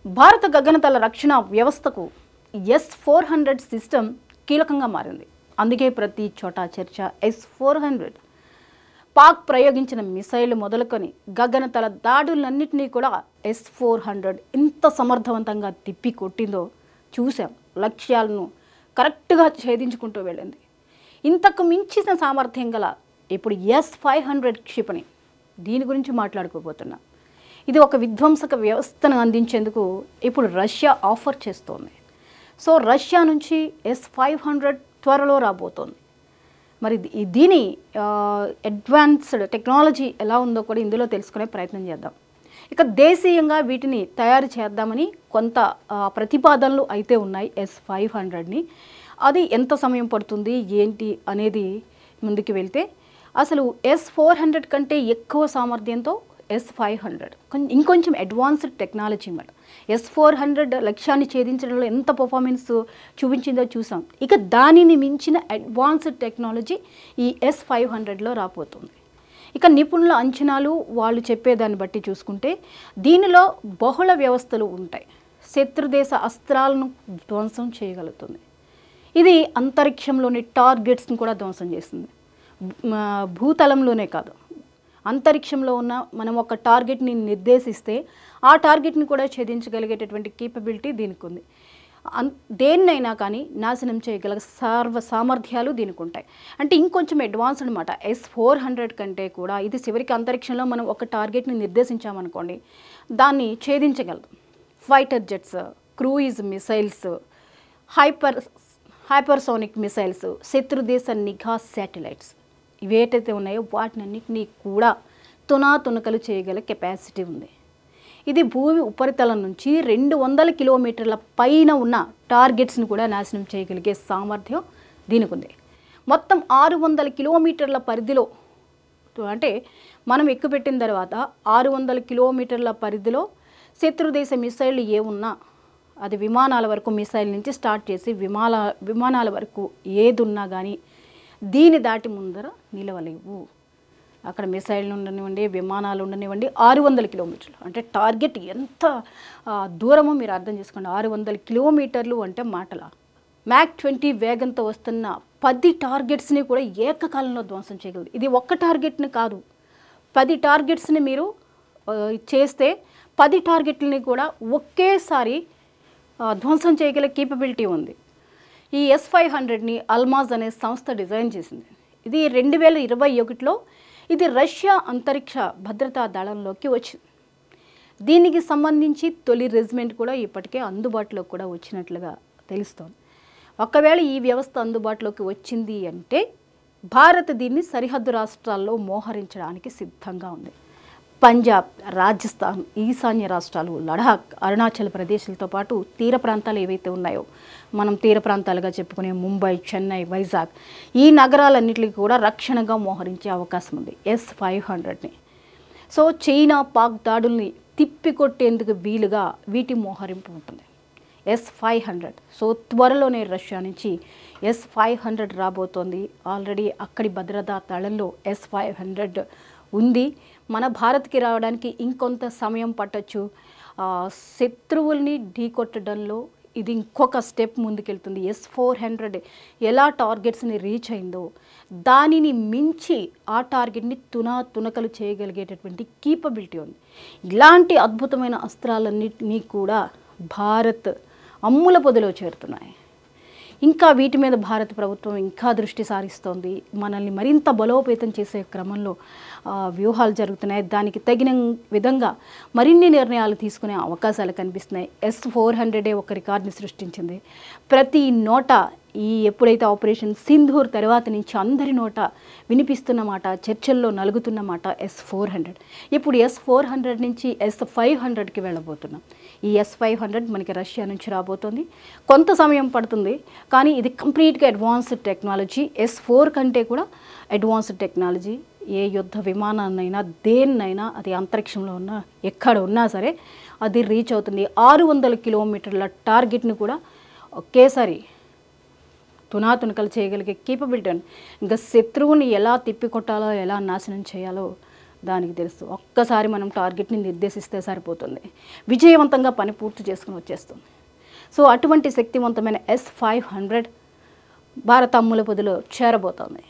భారత గగనతల రక్షణ వ్యవస్థకు S-400 సిస్టమ్ కీలకంగా మారింది. అందుకే ప్రతి చోట చర్చ S-400. పాక్ ప్రయోగించిన మిసైల్ మొదలుకొని గగనతల దాడులన్నింటినీ కూడా S-400 ఇంత సమర్థవంతంగా తిప్పి కొట్టిందో చూసాం. లక్ష్యాలను కరెక్ట్గా ఛేదించుకుంటూ వెళ్ళింది. ఇంతకు మించిన సామర్థ్యం గల ఇప్పుడు S-500 క్షిపణి, దీని గురించి మాట్లాడుకోబోతున్నాం. ఇది ఒక విధ్వంసక వ్యవస్థను అందించేందుకు ఇప్పుడు రష్యా ఆఫర్ చేస్తోంది. సో రష్యా నుంచి S-500 త్వరలో రాబోతోంది. మరి దీని అడ్వాన్స్డ్ టెక్నాలజీ ఎలా ఉందో కూడా ఇందులో తెలుసుకునే ప్రయత్నం చేద్దాం. ఇక దేశీయంగా వీటిని తయారు చేద్దామని కొంత ప్రతిపాదనలు అయితే ఉన్నాయి S-500ని. అది ఎంత సమయం పడుతుంది ఏంటి అనేది ముందుకు వెళ్తే, అసలు S-400 కంటే ఎక్కువ సామర్థ్యంతో S-500 ఇంకొంచెం అడ్వాన్స్డ్ టెక్నాలజీ అన్నమాట. S-400 లక్ష్యాన్ని ఛేదించడంలో ఎంత పర్ఫార్మెన్స్ చూపించిందో చూసాం. ఇక దానిని మించిన అడ్వాన్స్డ్ టెక్నాలజీ ఈ S-500లో రాబోతుంది. ఇక నిపుణుల అంచనాలు వాళ్ళు చెప్పేదాన్ని బట్టి చూసుకుంటే దీనిలో బహుళ వ్యవస్థలు ఉంటాయి. శత్రుదేశ అస్త్రాలను ధ్వంసం చేయగలుగుతుంది. ఇది అంతరిక్షంలోని టార్గెట్స్ని కూడా ధ్వంసం చేస్తుంది. భూతలంలోనే కాదు, అంతరిక్షంలో ఉన్న మనం ఒక టార్గెట్ని నిర్దేశిస్తే ఆ టార్గెట్ని కూడా ఛేదించగలిగేటటువంటి కేపబిలిటీ దీనికి ఉంది. దేన్నైనా కానీ నాశనం చేయగల సర్వ సామర్థ్యాలు దీనికి ఉంటాయి. అంటే ఇంకొంచెం అడ్వాన్స్ అనమాట. S-400 కంటే కూడా ఇది చివరికి అంతరిక్షంలో మనం ఒక టార్గెట్ని నిర్దేశించామనుకోండి, దాన్ని ఛేదించగలదు. Fighter jets, cruise missiles, hypersonic missiles, శత్రుదేశ నిఘా శాటిలైట్స్, ఇవేటైతే ఉన్నాయో వాటినన్నింటినీ కూడా తునాతునకలు చేయగల కెపాసిటీ ఉంది. ఇది భూమి ఉపరితలం నుంచి 200 కిలోమీటర్ల పైన ఉన్న టార్గెట్స్ని కూడా నాశనం చేయగలిగే సామర్థ్యం దీనికి ఉంది. మొత్తం 600 కిలోమీటర్ల పరిధిలో, అంటే మనం ఎక్కుపెట్టిన తర్వాత 600 కిలోమీటర్ల పరిధిలో శత్రుదేశ మిసైళ్ళు ఏమున్నా, అది విమానాల వరకు మిసైల్ నుంచి స్టార్ట్ చేసి విమానాల వరకు ఏదున్నా కానీ దీని దాటి ముందర నిలవలేవు. అక్కడ మిసైళ్ళు ఉండనివ్వండి, విమానాలు ఉండనివ్వండి, 600 కిలోమీటర్లు అంటే టార్గెట్ ఎంత దూరమో మీరు అర్థం చేసుకోండి. 600 కిలోమీటర్లు అంటే మాటల. మ్యాక్ 20 వేగంతో వస్తున్న 10 టార్గెట్స్ని కూడా ఏకకాలంలో ధ్వంసం చేయగలదు. ఇది ఒక్క టార్గెట్ని కాదు, 10 టార్గెట్స్ని మీరు చేస్తే 10 టార్గెట్లని కూడా ఒకేసారి ధ్వంసం చేయగల కేపబిలిటీ ఉంది. ఈ S-500ని అల్మాజ్ అనే సంస్థ డిజైన్ చేసింది. ఇది 2021లో ఇది రష్యా అంతరిక్ష భద్రతా దళంలోకి వచ్చింది. దీనికి సంబంధించి తొలి రెజిమెంట్ కూడా ఇప్పటికే అందుబాటులోకి కూడా వచ్చినట్లుగా తెలుస్తోంది. ఒకవేళ ఈ వ్యవస్థ అందుబాటులోకి వచ్చింది అంటే భారత్ దీన్ని సరిహద్దు రాష్ట్రాల్లో మోహరించడానికి సిద్ధంగా ఉంది. పంజాబ్, రాజస్థాన్, ఈశాన్య రాష్ట్రాలు, లడాక్, అరుణాచల్ ప్రదేశ్లతో పాటు తీర ప్రాంతాలు ఏవైతే ఉన్నాయో, మనం తీర ప్రాంతాలుగా చెప్పుకునే ముంబై, చెన్నై, వైజాగ్, ఈ నగరాలన్నింటికి కూడా రక్షణగా మోహరించే అవకాశం ఉంది S-500ని. సో చైనా, పాక్ దాడుల్ని తిప్పికొట్టేందుకు వీలుగా వీటి మోహరింపు ఉంటుంది S-500. సో త్వరలోనే రష్యా నుంచి S-500 రాబోతోంది. ఆల్రెడీ అక్కడి భద్రతా దళంలో S-500 ఉంది. మన భారత్కి రావడానికి ఇంకొంత సమయం పట్టచ్చు. శత్రువుల్ని ఢీకొట్టడంలో ఇది ఇంకొక స్టెప్ ముందుకెళ్తుంది. S-400 ఎలా టార్గెట్స్ని రీచ్ అయిందో దానిని మించి ఆ టార్గెట్ని తునకలు చేయగలిగేటటువంటి కేపబిలిటీ ఉంది. ఇలాంటి అద్భుతమైన అస్త్రాలన్నింటినీ కూడా భారత్ అమ్ముల పొదిలో చేరుతున్నాయి. ఇంకా వీటి మీద భారత ప్రభుత్వం ఇంకా దృష్టి సారిస్తోంది. మనల్ని మరింత బలోపేతం చేసే క్రమంలో వ్యూహాలు జరుగుతున్నాయి. దానికి తగిన విధంగా మరిన్ని నిర్ణయాలు తీసుకునే అవకాశాలు కనిపిస్తున్నాయి. S-400 ఒక రికార్డుని సృష్టించింది. ప్రతి నోట ఎప్పుడైతే ఆపరేషన్ సింధూర్ తర్వాత నుంచి అందరి నోట వినిపిస్తున్న మాట, చర్చల్లో నలుగుతున్న మాట S-400. ఇప్పుడు S-400 నుంచి S-500కి వెళ్ళబోతున్నాం. ఈ S-500 మనకి రష్యా నుంచి రాబోతుంది. కొంత సమయం పడుతుంది, కానీ ఇది కంప్లీట్గా అడ్వాన్స్డ్ టెక్నాలజీ. S-4 కంటే కూడా అడ్వాన్స్డ్ టెక్నాలజీ. ఏ యుద్ధ విమానాన్నైనా దేన్నైనా అది అంతరిక్షంలో ఉన్నా ఎక్కడ ఉన్నా సరే అది రీచ్ అవుతుంది. 600 కిలోమీటర్ల టార్గెట్ని కూడా ఒకేసారి తునాతునకలు చేయగలిగే కేపబిలిటీ. ఇంకా శత్రువుని ఎలా తిప్పికొట్టాలో, ఎలా నాశనం చేయాలో దానికి తెలుసు. ఒక్కసారి మనం టార్గెట్ని నిర్దేశిస్తే సరిపోతుంది, విజయవంతంగా పని పూర్తి చేసుకుని వచ్చేస్తుంది. సో అటువంటి శక్తివంతమైన S-500 భారత అమ్ముల పొదిలో చేరబోతోంది.